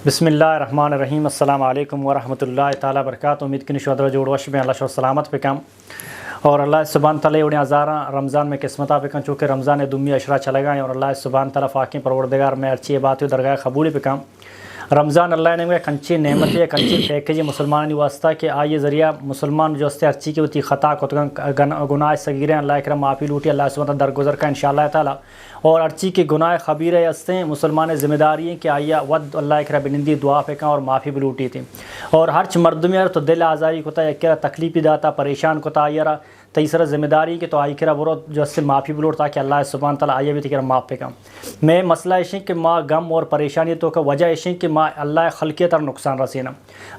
بسم اللہ الرحمن الرحیم السلام علیکم ورحمۃ اللہ تعالیٰ وبرکاتہ. امید کنی شودر جوڑ وش میں اللہ شو سلامت پہ کم اور اللہ سبحانہ تعالیٰ اڑیں ہزارہ رمضان میں قسمتہ پہ کم چونکہ رمضان دمی اشرا چلے گئے اور اللہ سبحانہ تعالیٰ فاقیں پروردگار میں اچھی بات درگاہ قبول پہ کم. رمضان اللہ نے کنچی نعمت ہے کنچی پیکج مسلمان واسطہ کہ آئیے ذریعہ مسلمان جو ہستے ارچی کی ہوتی خطا گناہ صغیریں اللہ کرم معافی لوٹی اللہ سبحانہ تعالیٰ درگزر کا انشاءاللہ تعالیٰ اور ارچی کے گناہ خبیرہ ہستے مسلمان ذمہ داری ہیں کہ آئیے ود اللہ کرا بنندی دعا پہ اور معافی بھی لوٹی تھی اور ہر مرد میں تو دل آزاری کو تا یک تکلیفی داتا پریشان کو تا آئیرا تیسرا ذمہ داری کہ تو آئی کرا برو جو اس سے معافی بلوٹ تاکہ اللہ سبحانہ تعالیٰ آئیے بھی تھی معاف پہ کم. میں مسئلہ ایشیں کہ ماں غم اور پریشانی تو کا وجہ ایشیں کہ ماں اللہ خلقیت اور نقصان رسینا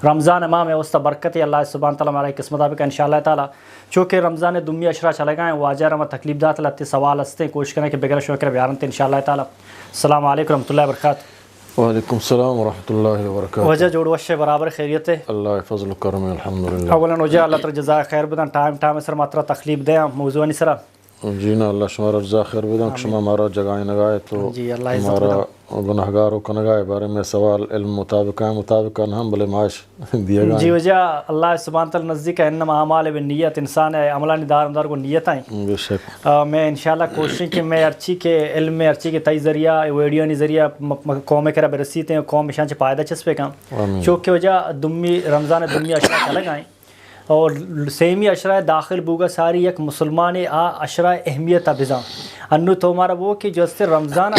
رمضان ماہ میں اس برکت اللہ سبحانہ تعالیٰ ہمارا قسمت پہ انشاءاللہ تعالیٰ چونکہ رمضان دمی اشرا چلے گئے واجہ رما تکلیف دات اللہ سوال ہستے کوشش کریں کہ بغیر شوکر بیان تھے انشاءاللہ تعالیٰ. السلام علیکم ورحمۃ اللہ وبرکاتہ. وعلیکم السلام ورحمۃ اللہ وبرکاتہ. وجہ جوڑ وش برابر خیریت ہے اللہ فضل و کرم الحمدللہ. اولا وجہ اللہ تعالیٰ جزائے خیر بدن ٹائم سر ماترا تکلیف دیں موضوع نہیں سرا جی نا اللہ شمارا جزا خیر بدن شما ہمارا جگائیں نگائے تو جی اللہ ہمارا گناہگاروں کا نگائے بارے میں سوال علم مطابق ہم بلے معاش دیا گا جی وجہ اللہ سبحانہ تعالیٰ نزدیک ہے انما اعمال بالنیت انسان ہے عملہ دار کو نیت ہیں بے شک. میں انشاءاللہ کوشش کہ میں ارچی کے علم میں ارچی کے تئی ذریعہ ویڈیو نی ذریعہ قوم کرا برسیتے ہیں قوم شان سے پائدہ چسپے کا چونکہ وجہ دمی رمضان دمی اشرا چلے گئے اور سیمی اشرا داخل بوگا ساری یک مسلمان اشرا اہمیت ابزاں انو تو ہمارا وہ کہ جو اس رمضان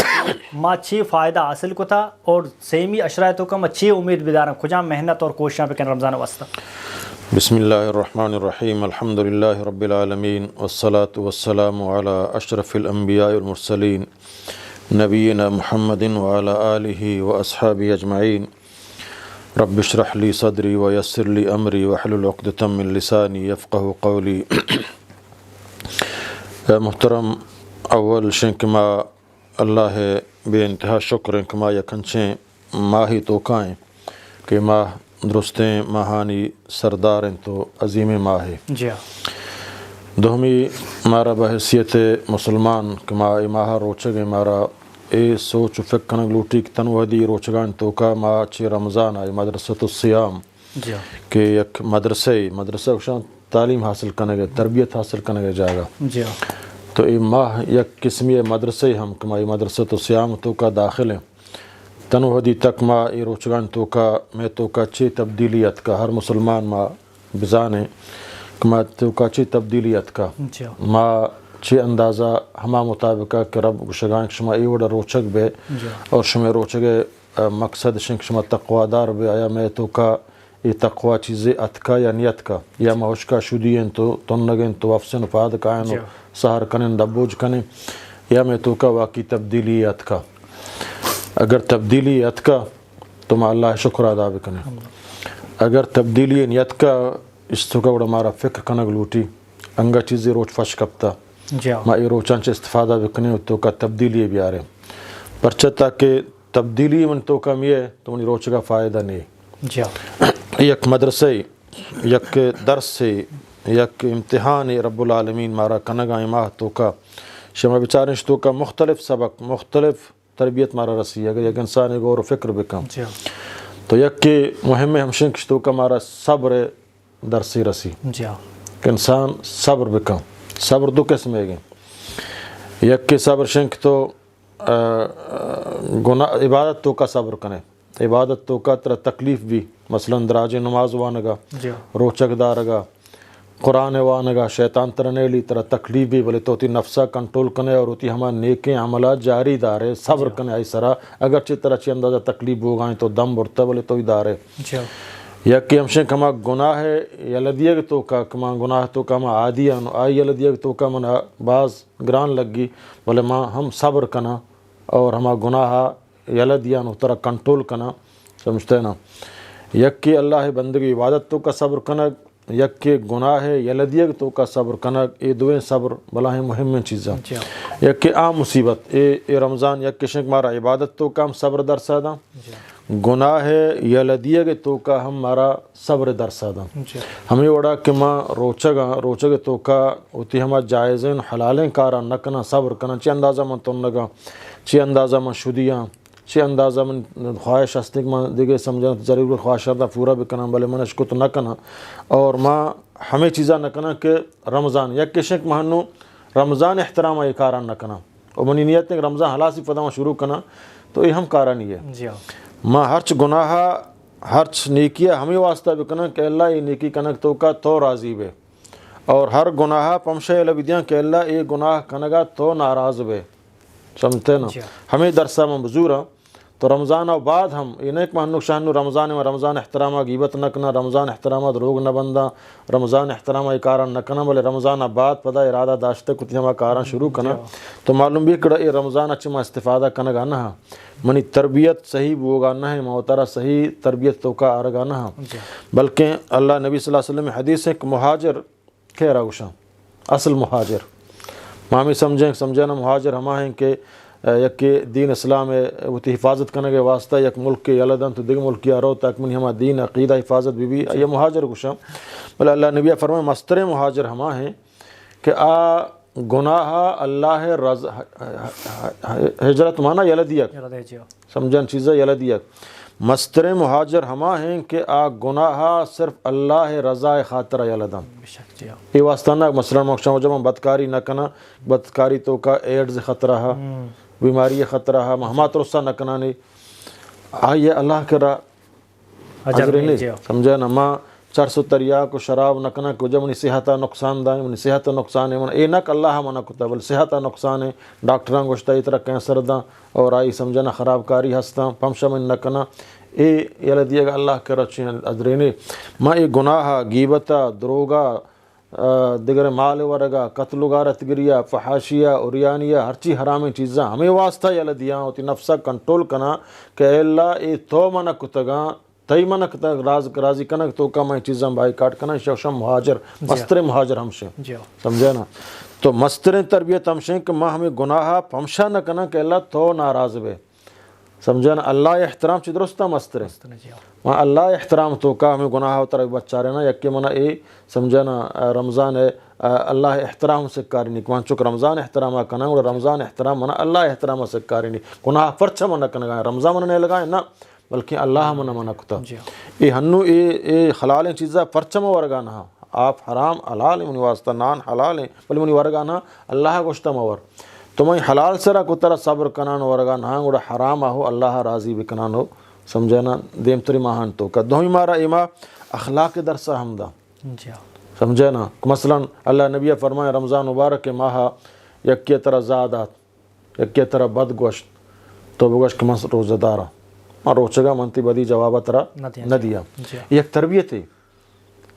ماں چھ فائدہ حاصل کو تھا اور سیمی اشرا تو کا چھ امید بیدار کجا محنت اور کوششاں پہ کن رمضان واسطہ. بسم اللہ الرحمن الرحیم الحمدللہ رب العالمین والصلاة والسلام علی اشرف الانبیاء والمرسلین نبینا محمد وعلی آلہ واصحابہ اجمعین. رب اشرح لی صدری ویسر لی امری واحلل عقدۃ من لسانی یفقہوا قولی. محترم اول شنکما اللہ بے انتہا شکر کما یکنچیں ماہی توکائیں کہ ماہ درستیں ماہانی سرداریں تو عظیم ماہ ہے. جی دوہمی مارا بحیثیت مسلمان کما ماہ روچگ مارا اے سوچ فکر کنگ لوٹی کی تنوہدی روچگان تو کا ماہ چھ رمضان آئی مدرسۃ الصیام کہ یک مدرسہ شان تعلیم حاصل کرنے گئے تربیت حاصل کرنے گئے جائے گا. جی تو یہ ماہ یک قسمی مدرسے ہم کما مدرسۃ الصیام تو کا داخل ہیں تنوہدی تک ماہ یہ روچگان تو کا میں تو کا چھ تبدیلیت کا ہر مسلمان ماہ بزانے کما تو کا چھ تبدیلیت کا ماہ چھ اندازہ ہما مطابقہ کہ رب گشگان شما ای وڑا روچک بے اور شما روچک مقصد شنک شما تقوادار بے آیا میں تو کا یہ تقوی چیزیں اتکا یا نیت کا یا مہوشکا شدین تو تنگیں تو افسن فاد کائن سہر کنیں دبوج کنیں یا میں تو کا واقعی تبدیلی اتکا. اگر تبدیلی اتکا تو ما اللہ شکر ادا بکنے اگر تبدیلی نیت کا اس تو کا وڑا مارا فکر کنگ لوٹی انگا چیزیں روچ فش کپتا ما یہ روچان سے استفادہ بکنے تو کا تبدیلی بھی آ رہے پرچہ تاکہ تبدیلی من تو کم یہ تو منی روچ کا فائدہ نہیں. یک مدرسے یک درس سے یک امتحان رب العالمین مارا کنگا ماہ تو کا شما بیچارنش تو کا مختلف سبق مختلف تربیت مارا رسی اگر یک انسان غور و فکر بکم تو یک کے مہم ہمشنکش تو کا مارا صبر درسی رسی کہ انسان صبر بکم. صبر دو قسم ہے گئے یک کے صبر شنک تو گناہ عبادت تو کا صبر کنے عبادت تو کا ترہ تکلیف بھی مثلا دراج نماز وانگا روچک دارگا قرآن وانگا شیطان ترہ نیلی ترہ تکلیف بھی بلے تو تی نفسہ کنٹرول کنے اور تی ہما نیکیں عملات جاری دارے صبر کنے آئی سرا اگرچہ ترہ چی اندازہ تکلیف ہو گائیں تو دم برتا بلے تو ہی دارے. یا کہ ہمشن کما گناہ ہے یلدیگ تو کا کما گناہ تو کا ما عادیان آئی یلدیگ تو کا منا بعض گران لگی بلے ما ہم صبر کنا اور ہما گناہ یلدیان اترا کنٹرول کنا سمجھتے ہیں نا. یک کہ اللہ بندگی عبادت تو کا صبر کنگ یک کہ گناہ یلدیگ تو کا صبر کنگ یہ دویں صبر بلا مہم چیزاں. یک کہ عام مصیبت اے رمضان یک کہ شنک مارا عبادت تو کا ہم صبر در سادا گناہ یلدیگ تو کا ہم مارا صبر در سادا ہمیں وڑا کہ ماں روچگ تو کا ہوتی ہما جائزین حلالیں کارا نکنا صبر کنا چی اندازہ من تنگا چی اندازہ من شدیاں چی اندازہ من خواہش ہستی کہ من دیگے سمجھنا ضرور خواہش دا پورا بکنا بلے منش کو تو نہ کنا اور ماں ہمیں چیزاں نہ کنا کہ رمضان یک کشک مہنو رمضان احترام یہ کاران نہ کنا اور منی نیت کہ رمضان حلاسی پدا شروع کنا تو یہ ہم کاران ہی ہے ماں ہرچ گناہ ہرچ نیکیہ ہمیں واسطہ بکنا کہ اللہ یہ نیکی کنک تو کا تو راضی بے اور ہر گناہ پمشہ لبدیاں کہ اللہ یہ گناہ کنگا تو ناراض بے سمجھتے نا ہمیں درسہ مبزورا تو رمضان و بعد ہم یہ نیک مہنو شاہنو رمضان و رمضان احترامہ غیبت نہ کنا رمضان احترامہ دروغ نہ بندہ رمضان احترامہ یہ کاران نہ کنا بلے رمضان بعد پدا ارادہ داشتے کتی ہمیں کاران شروع کنا تو معلوم بھی کڑا یہ رمضان اچھی ما استفادہ کنگا نہ منی تربیت صحیح بوگا نہ ہے محترہ صحیح تربیت تو کا آرگا نہ بلکہ اللہ نبی صلی اللہ علیہ وسلم حدیث ہے کہ مہاجر کہہ رہا گوشا اصل مہاجر مامی سمجھیں نا مہاجر ہما ہیں کہ یک دین اسلام وہ تی حفاظت کرنے کے واسطہ یک ملک کے یلدن تو دیگر ملک کی آرو تاک منی ہما دین عقیدہ حفاظت بھی یہ مہاجر گوشا بلے اللہ نبی فرمائے مستر مہاجر ہما ہیں کہ آ گناہ اللہ ہجرت مانا یلدیک سمجھن چیزیں یلدیک مستر مہاجر ہما ہیں کہ آ گناہ صرف اللہ رضا خاطر یلدن یہ واسطہ نا مثلا مقصد جب ہم بدکاری نہ کنا بدکاری تو کا ایڈز خطرہ ہے بیماری خطرہ ہے ہما ترسہ نہ کنا نہیں آئیے اللہ کرا حضر نہیں سمجھے نا ماں 400 تریا کو شراب نہ کنا کو جب منی صحتہ نقصان دائیں منی صحتہ نقصان ہے اے نک اللہ منع کتا بل صحتہ نقصان ہے ڈاکٹراں گوشتا اترا کینسر دا اور آئی سمجھنا خراب کاری ہستا پمشا من نہ کنا اے یلا دیے گا اللہ کے رچین ادرینے ما اے گناہ غیبتہ دروگا دیگر مال ورگا قتل غارت گریا فحاشیہ اوریانیہ ہر چی حرامی چیزاں ہمیں واسطہ یلا دیا ہوتی نفسہ کنٹرول کنا کہ اے اللہ اے تو منع کتگا تئی منک راضی کنک تو کا میں چیزاں بائی کاٹ کنا شوشم مہاجر مستر مہاجر ہم سے سمجھے نا تو مستر تربیت ہم سے کہ ماں ہمیں گناہ پمشا نہ کنا کہ اللہ تو ناراض بے سمجھے نا اللہ احترام چی درستہ مستر ماں اللہ احترام تو کا ہمیں گناہ ہوتا رکھ بچا رہے نا یکی منہ اے سمجھے نا رمضان ہے اللہ احترام سے کاری نہیں کمان چک رمضان احترام کنا اور رمضان احترام منہ اللہ احترام سے کاری نہیں گناہ پرچہ منہ کنا گائیں رمضان منہ نہیں لگائیں نا بلکہ اللہ منع کتا یہ ہنو اے حلال چیزاں پرچم ورگانا آپ حرام حلال منی واسطہ نان حلال ہیں بل منی ورگانا اللہ گوشتا مور تو میں حلال سرا کو طرح صبر کنان ورگانا گوڑا حرام ہو اللہ راضی بکنان ہو سمجھنا دیم تری ماہان تو کہ دوہی مارا ایما اخلاق درسہ حمدہ سمجھنا مثلا اللہ نبی فرمائے رمضان مبارک ماہ یکی طرح زادات یکی طرح بد گوشت تو بگوشت کمس روزہ دارا اور روچگا منتی بدی جوابہ ترا نہ دیا یہ ایک تربیت ہے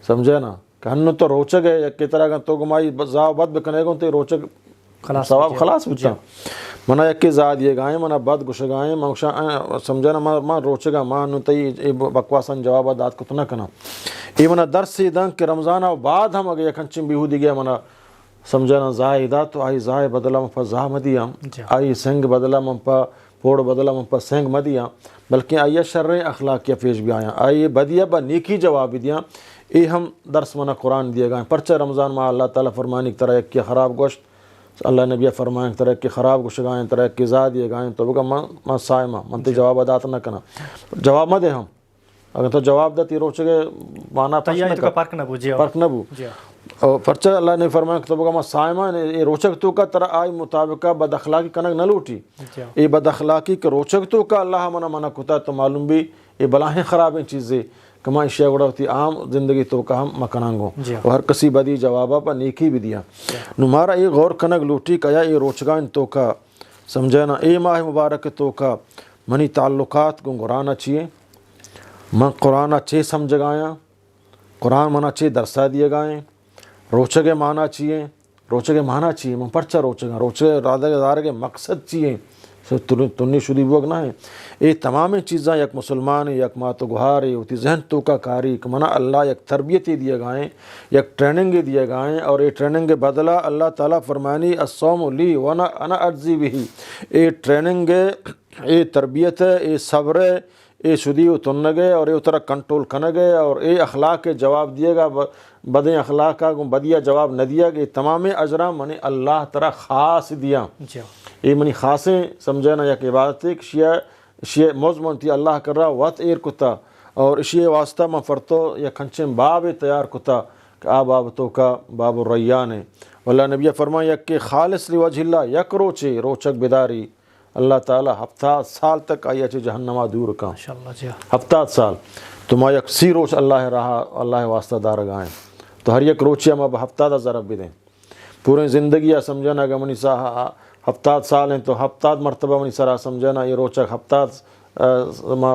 سمجھے نا کہ ہنو تو روچگ ہے یک طرح تو گمائی زاو بد بکنے گا تو روچگ ثواب خلاص بچا منا یک زاد یہ گائیں منا بد گش گائیں سمجھے نا ماں روچگا ماں نو تی بکواسن جوابہ داد کو تو نہ کنا یہ منا درس سی دن کہ رمضان بعد ہم اگر یکن چن بیہودی گیا منا سمجھے نا زائدہ تو آئی زائے بدلا مپا زاہ مدیا آئی سنگ بدلا مپا پوڑ بدلا مپا سنگ مدیا بلکہ آئیے شر اخلاقیہ پیش بھی آیا آئیے بدیہ با نیکی جواب دیا اے ہم درس منہ قرآن دیے گئے پرچہ رمضان ماہ اللہ تعالیٰ فرمانی ایک طرح ایک کی خراب گوشت اللہ نبی فرمائیں ایک طرح ایک کی خراب گوشت گائیں طرح ایک کی زا دیے گائیں تو بگا ماں سائمہ منتی جواب ادات نہ کنا جواب مہ دے ہم اگر تو جواب دیتی روچے گے مانا فرق نہ بو پرچہ اللہ نے فرمایا کہ تو بگا ماں سائمہ یہ روچک تو کا طرح آئی مطابقہ بد اخلاقی کنک نہ لوٹی یہ بد اخلاقی کہ روچک تو کا اللہ منع کتا تو معلوم بھی یہ بلاہیں خراب ہیں چیزیں کہ ماں اشیاء گوڑا ہوتی عام زندگی تو کا ہم مکنانگوں اور ہر کسی بدی جوابہ پر نیکی بھی دیا نمارا یہ غور کنک لوٹی کہ یا یہ روچگان تو کا سمجھے نا اے ماہ مبارک تو کا منی تعلقات کو گرانا چاہیے من قرآن اچھے سمجھ گایا قرآن من اچھے درسہ دیے گائیں روچگے مانا چاہیے روچگے مانا چاہیے من پرچہ روچگے رادہ دار کے مقصد چاہیے تنی شدی بوگ نہ ہے یہ تمام چیزاں یک مسلمان یک مات و گہار ہوتی ذہن تو کا کاری کہ منع اللہ یک تربیتی دیے گائیں یک ٹریننگ دیے گائیں اور یہ ٹریننگ بدلہ اللہ تعالیٰ فرمانی الصوم لی وانا انا اجزی بھی یہ ٹریننگ یہ تربیت یہ صبر یہ شدی و تنگے اور یہ طرح کنٹرول کنگے اور یہ اخلاق کے جواب دیے گا بدیں اخلاق کا بدیا جواب نہ دیا کہ تمام اجرا منی اللہ تعالیٰ خاص دیا یہ منی خاصیں سمجھے نا یک عبادت ایک شیعہ اشیاء موزمونتی اللہ کر رہا وات ایر کتا اور اشیاء واسطہ میں فرتو یا کھنچیں باب تیار کتا کہ آ باب تو کا باب الریان ہے. واللہ نبی فرمایا کہ خالص لوجہ اللہ یک روچے روچک بداری اللہ تعالیٰ ہفتہ سال تک آیا چے جہنمہ دور کا ماشاءاللہ جی ہفتہ سال تما یک سی روچ اللہ رہا اللہ واسطہ دار گائیں تو ہر یک روچی ہم اب ہفتہ دا ضرب بھی دیں پورے زندگی سمجھنا اگر منی سا ہفتہ سال ہیں تو ہفتہ مرتبہ منی سرا سمجھنا یہ روچک ہفتہ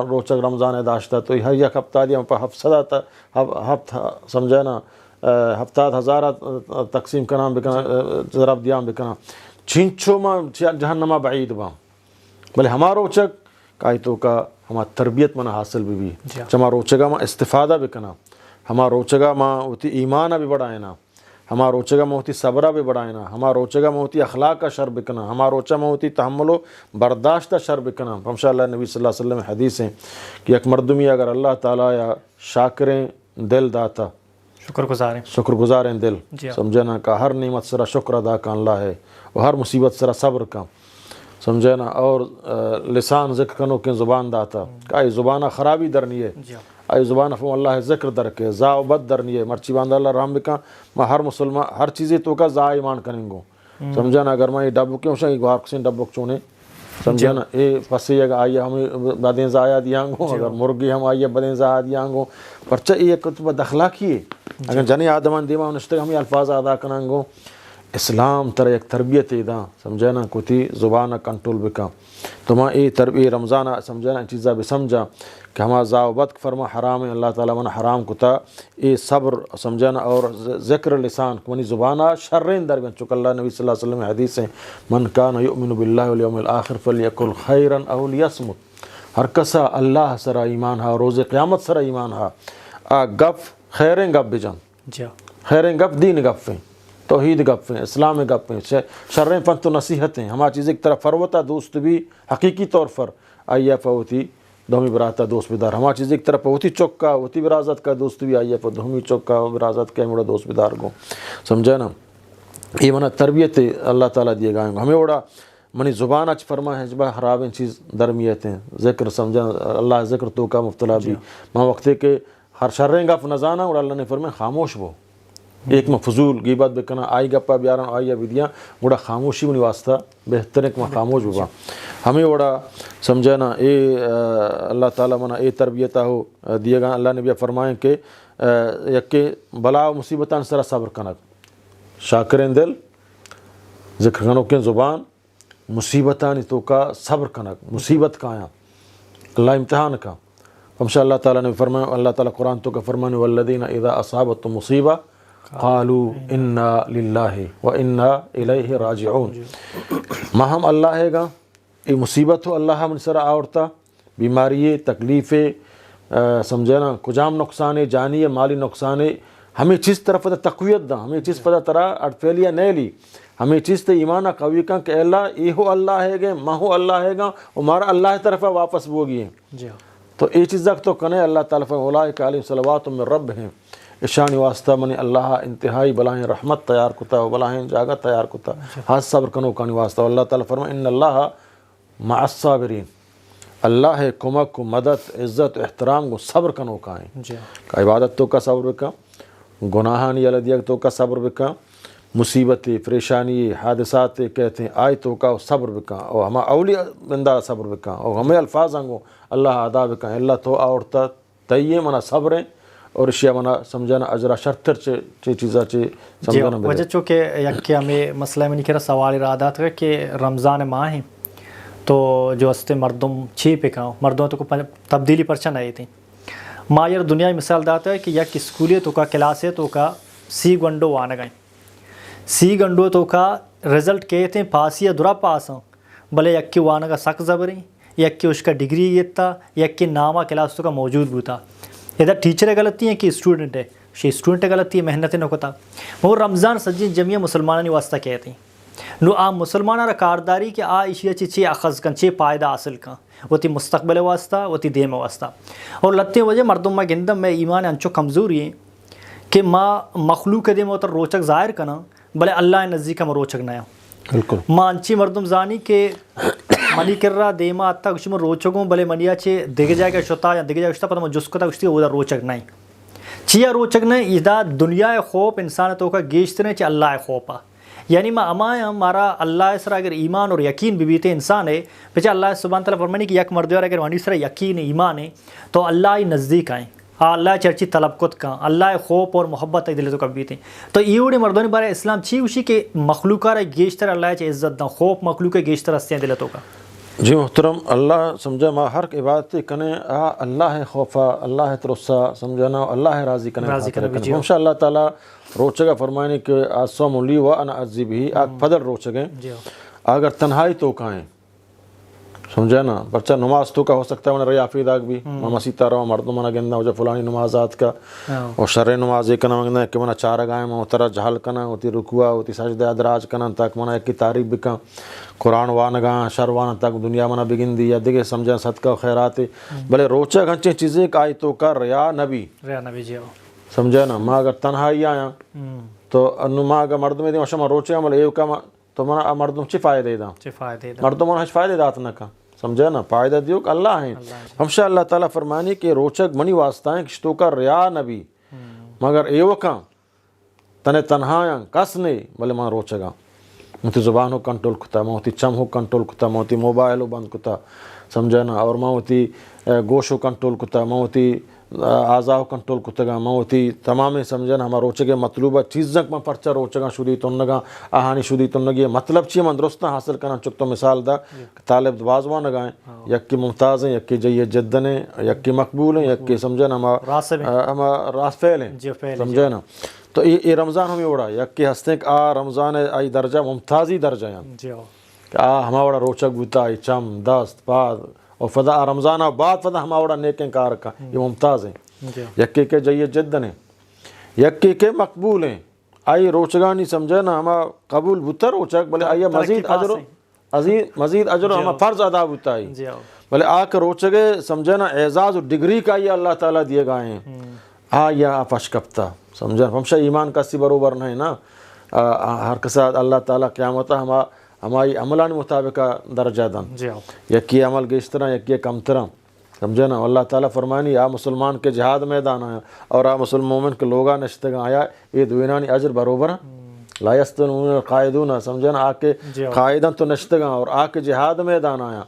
روچک رمضان داشتہ تو ہر یک ہفتہ دیا پہ ہفتہ سمجھنا ہفتہ ہزارہ تقسیم کنا بکنا ضرب دیاں بکنا چھنچو ما جہنمہ بعید با بلے ہما روچک کائی تو کا ہما تربیت منا حاصل بھی چما روچگا ما استفادہ بکنا ہما روچگا ما ہوتی ایمانہ بھی بڑھائنا ہما روچگا ما ہوتی صبرہ بھی بڑھائنا ہما روچگا ما ہوتی اخلاق کا شر بکنا ہما روچا ما ہوتی تحمل و برداشت شر بکنا. انشاءاللہ نبی صلی اللہ علیہ وسلم حدیث ہیں کہ ایک مردمی اگر اللہ تعالیٰ یا شاکریں دل داتا شکر گزاریں دل سمجھنا کا ہر نعمت سرا شکر ادا کا اللہ ہے اور ہر مصیبت سرا صبر کا سمجھنا اور لسان ذکر کنو کے زبان داتا کہ آئی زبانہ خرابی درنی ہے آئی زبانہ فہم اللہ ذکر در کے زا و بد درنی ہے مرچی باندہ اللہ رحم بکا میں ہر مسلمان ہر چیزیں تو کا زا ایمان کریں گو سمجھنا اگر میں یہ ڈبو کیوں شاہ گوار کسین ڈبو چونے سمجھنا اے پسی اگر آئیے ہمیں بدیں زایا دیاں گو اگر مرگی ہم آئیے بدیں زایا دیاں گو پرچہ یہ کتبہ دخلاقی ہے اگر جنی آدمان دیما نشتے ہمیں الفاظ ادا کریں گو اسلام تر ایک تربیت دا سمجھنا کتی زبانہ کنٹرول بکا تو ماں ای تربیت رمضانہ سمجھنا چیزہ بھی سمجھا کہ ہما زاوبت فرما حرام ہے اللہ تعالیٰ من حرام کتا ای صبر سمجھنا اور ذکر لسان منی زبانہ شرین در بین چکہ اللہ نبی صلی اللہ علیہ وسلم حدیث ہیں من کان یؤمن باللہ والیوم الآخر فلیقل خیرا او لیصمت ہر کسا اللہ سرا ایمان ہا روز قیامت سرا ایمان ہا گف خیریں گپ بجان خیریں گپ دین گپ ہیں توحید گپ ہیں اسلام گپ ہیں شریں پن تو نصیحتیں ہما چیز ایک طرف فروتا دوست بھی حقیقی طور پر آئیے فوتی دہمی براتا دوست بیدار ہما چیز ایک طرف ہوتی چوکا ہوتی برازت کا دوست بھی آئیے پر دہمی چوکا برازت کا مڑا دوست بیدار گو سمجھا نا یہ منا تربیت اللہ تعالیٰ دیے گائیں گو ہمیں اوڑا منی زبان اچ فرما ہے جبا خراب چیز درمیت ہیں ذکر سمجھا اللہ ذکر تو کا مبتلا بھی ماں وقت کہ ہر شریں گپ نزانا اور اللہ نے فرمائے خاموش وہ ایک میں فضول غیبت بکنا آئی گپا بیارن آئی بدیاں گوڑا خاموشی منی واسطہ بہتر ہے کہ میں خاموش ببا ہمیں وڑا سمجھنا اے اللہ تعالیٰ منا اے تربیتہ ہو دیے گا اللہ نبی فرمائیں کہ یکے بلا و مصیبتان سرا صبر کنک شاکرین دل ذکر کنو کے زبان مصیبتان تو کا صبر کنک مصیبت کا آیا اللہ امتحان کا انشاء اللہ تعالیٰ نے فرمائیں اللہ تعالیٰ قرآن تو کا فرمائیں والذین اذا اصابت مصیبہ قالوا انا للہ و انا الیہ راجعون ماہم اللہ ہے گا یہ مصیبت ہو اللہ من سر آورتا بیماری تکلیفیں سمجھنا کجام نقصان جانی مالی نقصان ہمیں چیز طرف تقویت دا ہمیں چیز پتہ طرح اٹفیلیا نہیں لی ہمیں چیز تے ایمانہ قوی کن کہ اللہ یہ ہو اللہ ہے گا ماہو اللہ ہے گا ہمارا اللہ طرف واپس بوگی ہیں تو یہ چیز تو کنے اللہ تعالیٰ اولئک علیہم صلوات من رب ہیں اشانی واسطہ منی اللہ انتہائی بلائیں رحمت تیار کتا و بلائیں جاگہ تیار کتا ہاتھ صبر کنو کانی واسطہ اللہ تعالیٰ فرمائے ان اللہ مع الصابرین اللہ ہے کمک کو مدد عزت احترام کو صبر کنو کائیں کہ عبادت تو کا صبر بکا گناہانی اللہ تو کا صبر بکا مصیبتی پریشانی حادثات کہتے ہیں آئی تو کا صبر بکا اور ہما اولیاء بندہ صبر بکا اور ہمیں الفاظ آنگو اللہ ادا بکا اللہ تو آورتا تیئے منا صبریں اور اشیاء منا سمجھانا اجرا شرطر چے چیزا چے سمجھانا وجہ چونکہ یک ہمیں مسئلہ میں نہیں کہہ سوال ارادات ہے کہ رمضان ماہ ہیں تو جو ہستے مردم چھی پہ کھاؤں مردوں تو کو تبدیلی پرچہ نہیں تھی ماں یار دنیا مثال داتا ہے کہ یک اسکولی تو کا کلاسے تو کا سی گنڈو وانا گئیں سی گنڈو تو کا رزلٹ کہتے ہیں پاس یا درا پاس ہوں بلے یک کی وانا کا سخت زبریں یک کی اس کا ڈگری یہ تھا یک کی نامہ کلاس تو کا موجود بھی تھا ادھر ٹیچر غلطی ہے کہ اسٹوڈنٹ ہے شی اسٹوڈنٹ غلطی ہے محنت نہ ہوتا وہ رمضان سجی جمعیہ مسلمانانی واسطہ کہتے ہیں نو آ مسلمانہ کارداری کہ آ اشیاء چی اخذ کن چی فائدہ حاصل کن وہ تی مستقبل واسطہ وہ تی دیم واسطہ اور لتے وجہ مردم ما گندم میں ایمان انچو کمزوری ہے کہ ما مخلوق دیم ہوتا روچک ظاہر کنا بلے اللہ نزدیک ہم روچک نیا بالکل ما انچی مردم زانی کہ منی کر رہا دیما اتا کچھ میں روچگوں بلے منیا چے دیکھ جائے گا شتا یا دیکھ جائے گا شتا پتہ جس کو تا کچھ وہ روچگ نہیں چیا روچگ نہیں ادا دنیا خوف انسان تو کا گیشتنے چ اللہ خوفا یعنی ما اما ہمارا اللہ سر اگر ایمان اور یقین بھی تے انسان ہے بچا اللہ سبحانہ تعالیٰ فرمانی کہ یک مرد اور اگر وانی سر یقین ایمان ہے تو اللہ نزدیک آئیں اللہ چرچی طلب کت کا اللہ خوف اور محبت دل تو کبھی تھے تو ایوڑے مردوں بارے اسلام چی اسی کے مخلوق رہے گیشتر اللہ چ عزت دا خوف مخلوق گیشتر ہستیاں دلتوں کا جی محترم اللہ سمجھا ما ہر عبادت کنے اللہ خوفا اللہ ترسا سمجھنا اللہ راضی کنے ان شاء اللہ تعالی روچگا فرمائنے کہ آسوم لی و انا عذب ہی آگ پدر روچگیں اگر تنہائی تو کہیں سمجھا نا پرچہ نماز تو کا ہو سکتا ہے ریا فید آگ بھی مسیطہ رہا مردوں منا گندہ ہو جا فلانی نمازات کا اور شرع نماز ایک کنا مگندہ ہے کہ منا چار گائیں میں ترہ جہل کنا ہوتی رکوع ہوتی سجدہ ادراج کنا تاک منا ایک کی تعریف بکا قرآن وانگاں شر وان تک دنیا منا بگن دی یا دیکھے سمجھا صدقہ خیرات بلے روچہ گھنچے چیزیں کا آئی تو کا ریا نبی جی سمجھا نا ماں اگر تنہائی آیا تو انو ماں اگر مرد میں دی مشما روچے عمل ایو کا تو منا مردم چی فائدے دا مردم منا ہش فائدے دات نہ کا سمجھا نا فائدہ دیو کہ اللہ ہیں ہمشہ اللہ تعالیٰ فرمانی کہ روچک منی واسطہ ہیں کشتو کا ریا نبی مگر ایو کا تنے تنہایاں کس نہیں بلے ماں روچگا موتی زبان ہو کنٹرول کتا موتی چم ہو کنٹرول کتا موتی موبائل ہو بند کتا سمجھا نا اور موتی گوش ہو کنٹرول کتا موتی آزاو کنٹرول کتگا موتی تمام سمجھنا ہما روچگے مطلوبہ چیزک میں پرچہ روچگا شدی تنگا آہانی شدی تنگی مطلب چیئے من درستہ حاصل کرنا چکتو مثال دا طالب دوازوان نگائیں یکی ممتاز ہیں یکی جئی جدن ہیں یکی مقبول ہیں یکی سمجھنا ہما راس فیل ہیں سمجھنا تو یہ رمضان ہمیں اڑا یکی ہستے کہ رمضان آئی درجہ ممتازی درجہ ہیں کہ ہما اڑا روچک بوتا آئی چم دست پاد اور فضا رمضان بعد فضا ہما وڑا نیکیں کار کا یہ ممتاز ہیں یکی کے جئی جدن ہیں یکی کے مقبول ہیں آئی روچگانی سمجھے نا ہما قبول بتا روچک بلے آئی مزید اجر ہما فرض ادا بتا آئی بلے آکر روچگے سمجھے نا اعزاز و ڈگری کا یہ اللہ تعالیٰ دیے گئے ہیں آیا پشکپتا سمجھے ہمشہ ایمان کا سی بروبر نہیں نا ہر کساد اللہ تعالیٰ قیامتا ہماری عملان مطابق درجہ دن یکی عمل گیشترہ یکی کم ترہ سمجھے نا اللہ تعالیٰ فرمانی آ مسلمان کے جہاد میدان آیا اور آ مسلم مومن کے لوگا نشتگاں آیا یہ دوینانی اجر بروبر لا یستنون القائدون سمجھے نا آ کے قائدن تو نشتگاں اور آ کے جہاد میدان آیا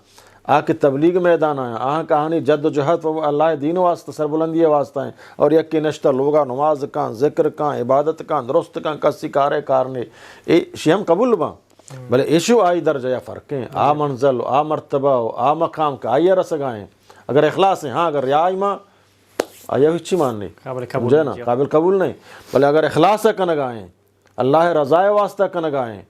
آ کے تبلیغ میدان آیا آہاں کہانی جد و جہد اللہ دین واسطہ سربلندی واسطہ ہیں اور یکی نشتہ لوگا نماز کان ذکر کان عبادت کان درست کان کسی کارے کارنے شیم قبول باں بلے ایشو آئی درجہ یا فرق ہیں آ منزل آ مرتبہ آ مقام کا آئیے رسگائیں اگر اخلاص ہیں ہاں اگر ریائی ماں آئیے ہچی مان نہیں سمجھے نا قابل قبول نہیں بلے اگر اخلاص ہے کنگائیں اللہ رضائے واسطہ کنگائیں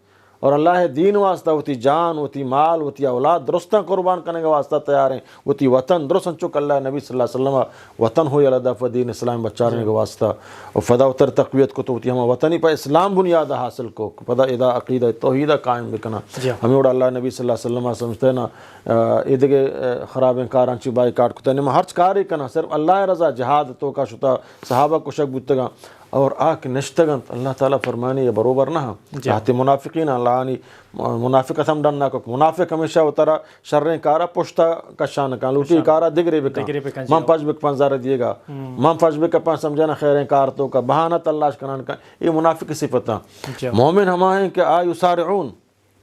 اور اللہ دین واسطہ ہوتی جان ہوتی مال ہوتی اولاد درستہ قربان کرنے کا واسطہ تیار ہیں ہوتی وطن درست چک اللہ نبی صلی اللہ علیہ وسلم وطن ہوئی اللہ دفع دین اسلام بچارنے کا واسطہ اور فدا اتر تقویت کو تو ہوتی ہمیں وطنی پر اسلام بنیاد حاصل کو فدا ادا عقیدہ توحیدہ قائم بکنا ہمیں اڑا اللہ نبی صلی اللہ علیہ وسلم سمجھتے ہیں نا ادھے خراب کاران چی بائی کاٹ کتا ہے ہر کاری کنا صرف اللہ رضا جہاد تو کا شتا صحابہ کو شک بودتگا اور آک نشتگن اللہ تعالیٰ فرمانی یہ بروبر نہ آتی منافقین اللہ آنی منافقت ہم ڈننا کو منافق ہمیشہ اترا شریں کارا پشتا کشان کان لوٹی کارا دگری بکن من پاش بک پانزار دیے گا من پاش بک پان سمجھانا خیریں کارتوں کا بہانت اللہ کنان کا یہ منافق صفتہ مومن ہما ہیں کہ آ یسارعون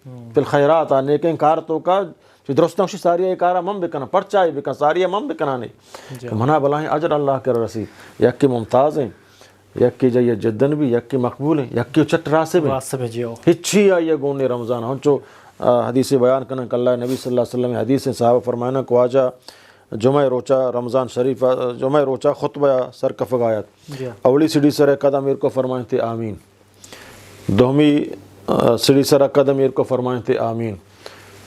فی الخیرات نیکیں کارتوں کا درستوں شی ساریہ کارا من بکنا پرچائی بکنا ساریہ من بکنا نہیں کہ منا بلائیں اجر اللہ کر رسی یکی ممتاز ہیں یکی جائیے جدن بھی یکی مقبول ہیں یکی چٹ راسے بھی ہچھی آئیے گونے رمضان ہنچو حدیث بیان کرنا کہ اللہ نبی صلی اللہ علیہ وسلم حدیث صحابہ فرمائنا کو آجا جمعہ روچہ رمضان شریف جمعہ روچہ خطبہ سر کفگ آیت اولی سیڑھی سر قدم ایر کو فرمائیں تھے آمین دومی سیڑھی سر قدم ایر کو فرمائیں تھے آمین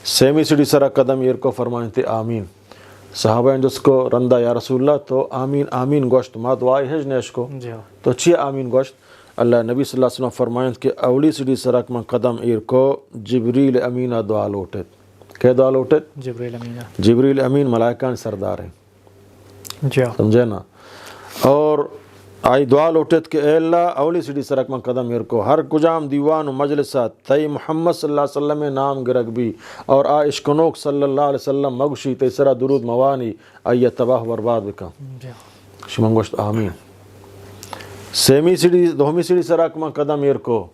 سیمی سیڑھی سر قدم ایر کو فرمائیں تھے آمین صحابہ ہیں جس کو رندہ یا رسول اللہ تو آمین آمین گوشت ما دعائی ہے جنیش کو تو چی آمین گوشت اللہ نبی صلی اللہ علیہ وسلم فرمائیں کہ اولی سیڑھی سرک من قدم ایر کو جبریل امینہ دعا لوٹت کیا دعا لوٹت جبریل امین ملائکان سردار ہیں سمجھے نا اور آئی دعا لوٹت کہ اے اللہ اولی سیڑھی سرک من قدم میرکو ہر کجام دیوان و مجلسات تئی محمد صلی اللہ علیہ وسلم نام گرگ بھی اور آ عشقنوک صلی اللہ علیہ وسلم مگشی تی سرا درود موانی آئی تباہ برباد بکا شمنگوشت آمین سیمی سیڑھی دومی سیڑھی سرک من قدم میرکو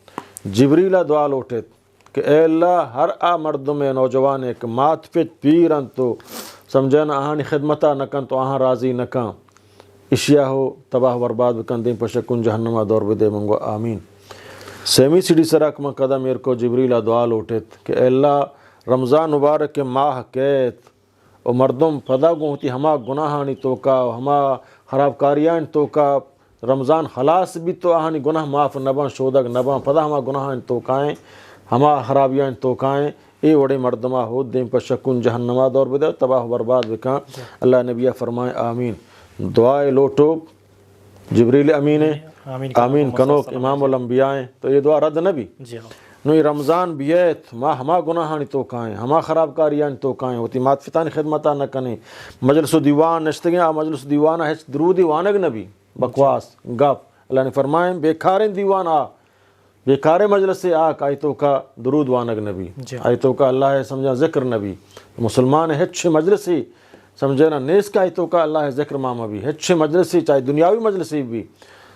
جبریلہ دعا لوٹت کہ اے اللہ ہر آ مردم نوجوان ایک مات پت پیرن تو سمجھنا آہانی خدمتا نکن تو آہاں راضی نکن اشیاء ہو تباہ برباد بکن دیں پشکن جہنمہ دور بدے منگو آمین سیمی سیڑھی سرک من قدم میرکو جبریلہ دعا لوٹت کہ اے اللہ رمضان مبارک کے ماہ کیت و مردم پدا گو ہوتی ہما گناہانی توکا ہما خراب کاریان توکا رمضان خلاص بھی تو آہانی گناہ معاف نبان شودک نبان پدا ہما گناہان توکائیں ہما خرابیان توکائیں اے وڑے مردمہ ہو دیں پشکن جہنمہ دور بدے تباہ برباد بکن اللہ نبیہ فرمائیں آمین دعائے لوٹو جبریل امین آمین کنوک امام الانبیاء تو یہ دعا رد نبی نو یہ رمضان بیت ما ہما گناہانی توکائیں ہما خراب کاریان توکائیں ہوتی مات فتانی خدمتا نہ کنے مجلس و دیوان نشتگیں آ مجلس دیوانہ ہے درودی وانگ نبی بکواس گپ اللہ نے فرمائیں بیکارین دیوان آ بیکار مجلس سے آک آیتوں کا درود وانگ نبی آیتوں کا اللہ ہے سمجھا ذکر نبی مسلمان ہے اچھے مجلس ہی سمجھنا نیس کا آیتوں کا اللہ ہے ذکر ماما بھی اچھے مجلس ہی چاہے دنیاوی مجلس ہی بھی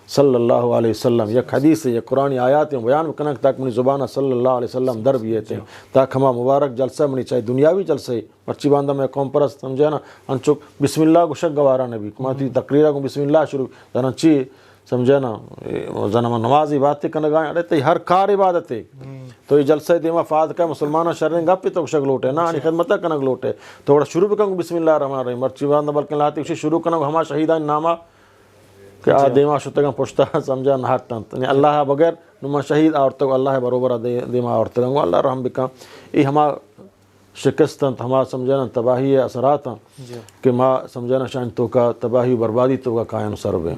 صلی اللہ علیہ وسلم یک حدیث ہے یک قرآن آیات ہیں بیان کنک تاک منی زبانہ صلی اللہ علیہ وسلم در بھی ہیں تاک ہما مبارک جلسہ منی چاہے دنیاوی جلسہ ہی پرچی باندھا میں قوم پرست سمجھنا انچک بسم اللہ کو شک گوارا نبی کماتی تقریرہ کو بسم اللہ شروع دنچی سمجھنا زنما نمازی باتیں کنگائیں ارے تی ہر کار عبادت ہے تو یہ جلسہ دیما فاد کا مسلمانہ شرن گپ پہ تو شک لوٹے نا انی خدمتہ کنگ لوٹے تو وڑا شروع بکنگ بسم اللہ الرحمن الرحیم مرچی باندھا بلکن لاتی اسی شروع کنگ ہما شہیدان نامہ کہ آ دیما شتگاں پشتا سمجھا نہاتاں یعنی اللہ بغیر نما شہید آورتگو اللہ بروبرہ دیما آورتگو اللہ رحم بکا یہ ہما شکستاں ہما سمجھنا تباہی اثراتاں کہ ما سمجھنا شان تو کا تباہی بربادی تو کا قائم سر بیں